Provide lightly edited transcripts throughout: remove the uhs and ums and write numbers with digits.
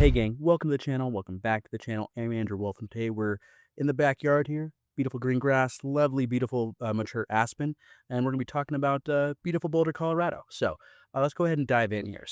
Hey gang, welcome to the channel. Welcome back to the channel. I'm Andrew Wolfe, and today we're in the backyard here. Beautiful green grass, lovely, beautiful, mature aspen, and we're gonna be talking about beautiful Boulder, Colorado. So let's go ahead and dive in here.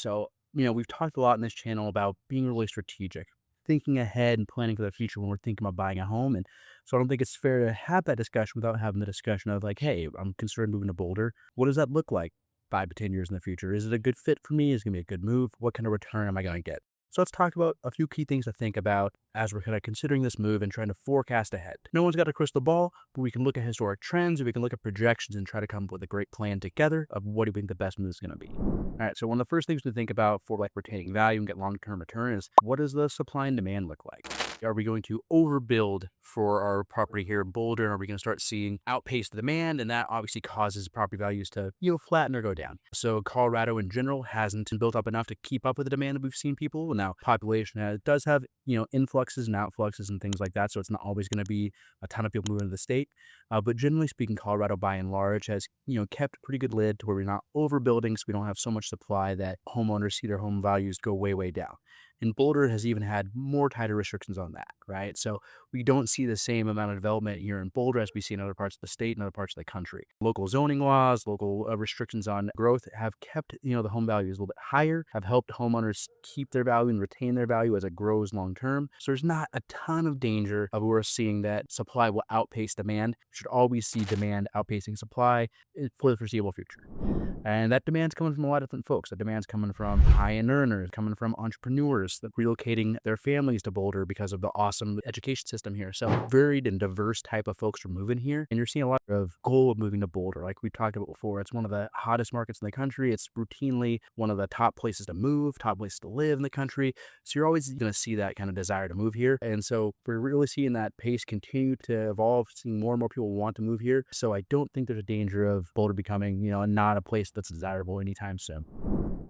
We've talked a lot in this channel about being really strategic, thinking ahead and planning for the future when we're thinking about buying a home. And so I don't think it's fair to have that discussion without having the discussion of like, hey, I'm considering moving to Boulder. What does that look like 5 to 10 years in the future? Is it a good fit for me? Is it gonna be a good move? What kind of return am I gonna get? So let's talk about a few key things to think about as we're kind of considering this move and trying to forecast ahead. No one's got a crystal ball, but we can look at historic trends, and we can look at projections and try to come up with a great plan together of what do we think the best move is going to be. All right, so one of the first things to think about for like retaining value and get long-term return is what does the supply and demand look like? Are we going to overbuild for our property here in Boulder? Are we going to start seeing outpace the demand? And that obviously causes property values to, flatten or go down. So Colorado in general hasn't built up enough to keep up with the demand that we've seen people. Now, does have, influxes and outfluxes and things like that. So it's not always going to be a ton of people moving to the state. But generally speaking, Colorado by and large has, kept a pretty good lid to where we're not overbuilding. So we don't have so much supply that homeowners see their home values go way, way down. And Boulder has even had more tighter restrictions on that, right? So we don't see the same amount of development here in Boulder as we see in other parts of the state and other parts of the country. Local zoning laws, local restrictions on growth have kept, the home values a little bit higher, have helped homeowners keep their value and retain their value as it grows long term. So there's not a ton of danger of we're seeing that supply will outpace demand. We should always see demand outpacing supply for the foreseeable future. And that demand's coming from a lot of different folks. That demand's coming from high-end earners, coming from entrepreneurs that relocating their families to Boulder because of the awesome education system here. So varied and diverse type of folks are moving here. And you're seeing a lot of goal of moving to Boulder. Like we talked about before, it's one of the hottest markets in the country. It's routinely one of the top places to move, top places to live in the country. So you're always going to see that kind of desire to move here. And so we're really seeing that pace continue to evolve, seeing more and more people want to move here. So I don't think there's a danger of Boulder becoming, not a place that's desirable anytime soon.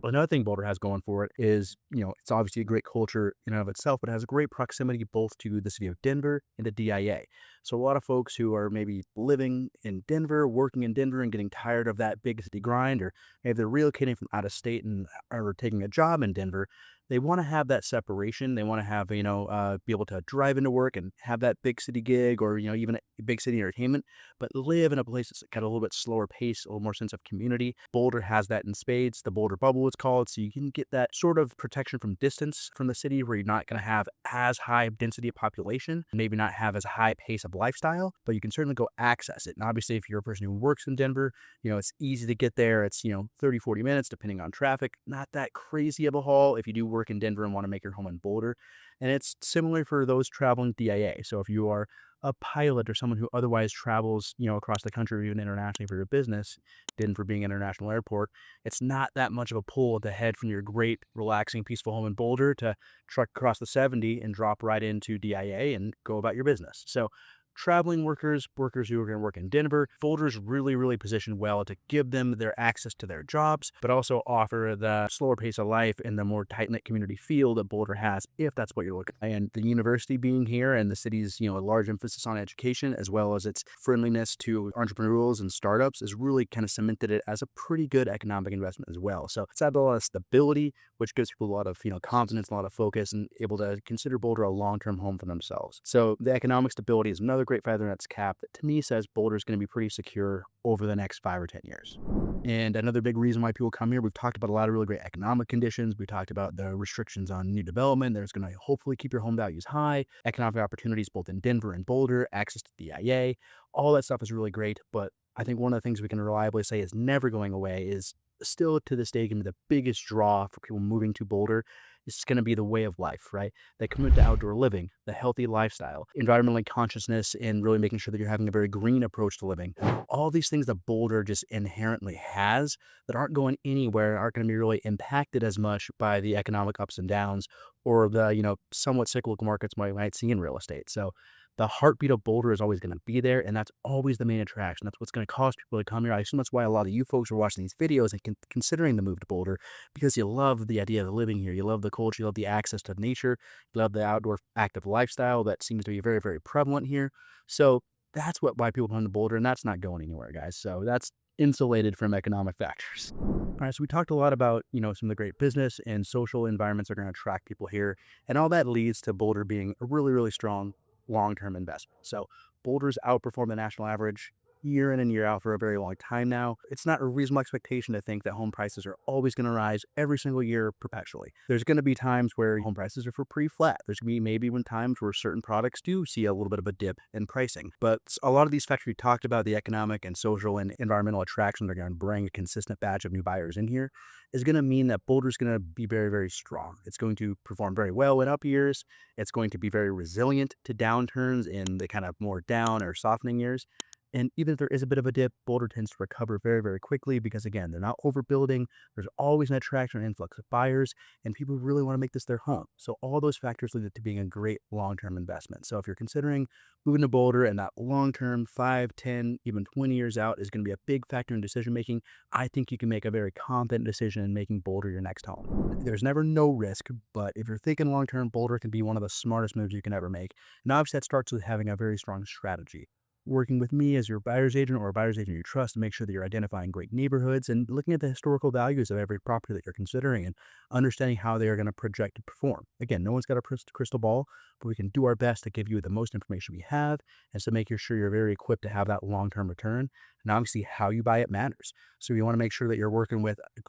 But another thing Boulder has going for it is, it's obviously a great culture in and of itself, but it has a great proximity both to the city of Denver and the DIA. So a lot of folks who are maybe living in Denver, working in Denver, and getting tired of that big city grind, or maybe they're relocating from out of state and are taking a job in Denver, they want to have that separation. They want to have, be able to drive into work and have that big city gig or, even a big city entertainment, but live in a place that's got a little bit slower pace, a little more sense of community. Boulder has that in spades. The Boulder bubble, it's called. So you can get that sort of protection from distance from the city where you're not going to have as high density of population, maybe not have as high pace of lifestyle, but you can certainly go access it. And obviously, if you're a person who works in Denver, it's easy to get there. It's, 30, 40 minutes, depending on traffic. Not that crazy of a haul if you do work in Denver and want to make your home in Boulder. And it's similar for those traveling DIA. So if you are a pilot or someone who otherwise travels, across the country or even internationally for your business, Denver being an international airport, it's not that much of a pull to head from your great, relaxing, peaceful home in Boulder to truck across the 70 and drop right into DIA and go about your business. So traveling workers who are going to work in Denver, Boulder's really, really positioned well to give them their access to their jobs, but also offer the slower pace of life and the more tight-knit community feel that Boulder has, if that's what you're looking at. And the university being here and the city's, a large emphasis on education, as well as its friendliness to entrepreneurs and startups, has really kind of cemented it as a pretty good economic investment as well. So it's had a lot of stability, which gives people a lot of, confidence, a lot of focus, and able to consider Boulder a long-term home for themselves. So the economic stability is another great feather in its cap that to me says Boulder is going to be pretty secure over the next 5 or 10 years. And another big reason why people come here, we've talked about a lot of really great economic conditions. We talked about the restrictions on new development. There's going to hopefully keep your home values high, economic opportunities both in Denver and Boulder, access to DIA, all that stuff is really great. But I think one of the things we can reliably say is never going away is still to this day going to be the biggest draw for people moving to Boulder. It's going to be the way of life, right? The commitment to outdoor living, the healthy lifestyle, environmentally consciousness, and really making sure that you're having a very green approach to living. All these things that Boulder just inherently has that aren't going anywhere, aren't going to be really impacted as much by the economic ups and downs or the, somewhat cyclical markets we might see in real estate. So the heartbeat of Boulder is always going to be there, and that's always the main attraction. That's what's going to cause people to come here. I assume that's why a lot of you folks are watching these videos and considering the move to Boulder, because you love the idea of living here. You love the culture. You love the access to nature. You love the outdoor active lifestyle that seems to be very, very prevalent here. So that's why people come to Boulder, and that's not going anywhere, guys. So that's insulated from economic factors. All right, so we talked a lot about, some of the great business and social environments that are going to attract people here, and all that leads to Boulder being a really, really strong long-term investment. So Boulder's outperformed the national average year in and year out for a very long time now. It's not a reasonable expectation to think that home prices are always going to rise every single year perpetually. There's going to be times where home prices are for pretty flat. There's going to be maybe when times where certain products do see a little bit of a dip in pricing. But a lot of these factors we talked about, the economic and social and environmental attractions are going to bring a consistent batch of new buyers in here, is going to mean that Boulder's going to be very, very strong. It's going to perform very well in up years. It's going to be very resilient to downturns in the kind of more down or softening years. And even if there is a bit of a dip, Boulder tends to recover very, very quickly because, again, they're not overbuilding. There's always an attraction and influx of buyers, and people really want to make this their home. So all those factors lead it to being a great long-term investment. So if you're considering moving to Boulder and that long-term 5, 10, even 20 years out is going to be a big factor in decision-making, I think you can make a very confident decision in making Boulder your next home. There's never no risk, but if you're thinking long-term, Boulder can be one of the smartest moves you can ever make. And obviously that starts with having a very strong strategy, working with me as your buyer's agent or a buyer's agent you trust to make sure that you're identifying great neighborhoods and looking at the historical values of every property that you're considering and understanding how they are going to project to perform. Again, no one's got a crystal ball, but we can do our best to give you the most information we have and so make sure you're very equipped to have that long-term return. And obviously how you buy it matters. So you want to make sure that you're working with a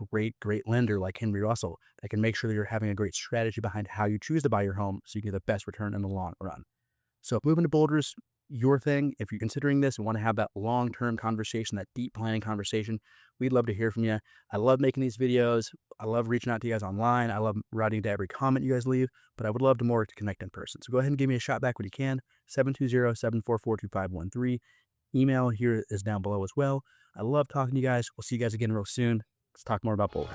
great lender like Henry Russell that can make sure that you're having a great strategy behind how you choose to buy your home so you get the best return in the long run. So if moving to Boulder's your thing, if you're considering this and want to have that long-term conversation, that deep planning conversation, we'd love to hear from you. I love making these videos. I love reaching out to you guys online. I love writing to every comment you guys leave, but I would love to connect in person. So go ahead and give me a shot back when you can. 720-744-2513. Email here is down below as well. I love talking to you guys. We'll see you guys again real soon. Let's talk more about Boulder.